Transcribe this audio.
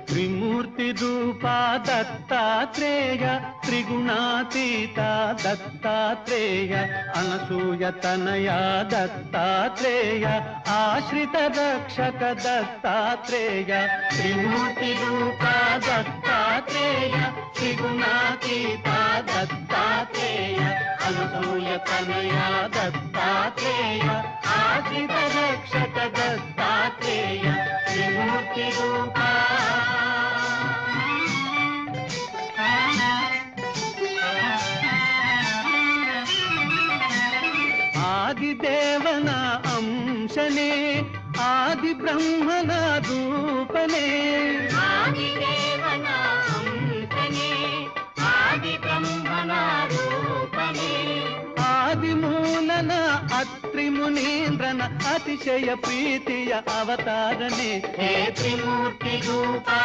త్రిమూర్తి రూపా దత్తాత్రేయ, త్రిగుణాతీత దత్తాత్రేయ, అనసూయ తనయా దత్తాత్రేయ, ఆశ్రిత రక్షక దత్తాత్రేయ. త్రిమూర్తి రూపా దత్తాత్రేయ, త్రిగుణాతీత దత్తాత్రేయ, అనసూయ తనయా దత్తాత్రేయ, ఆశ్రిత రక్షక దత్తాత్రేయ. త్రిమూర్తి రూపా ఆదిదేవన అంశనే, ఆది బ్రహ్మణ రూపనే, ఆదిదేవన అంశనే, ఆది బ్రహ్మణ రూపనే, ఆది మూలన అత్రి మునీంద్రన అతిశయ ప్రీతియ అవతారనే. హే త్రిమూర్తి రూపా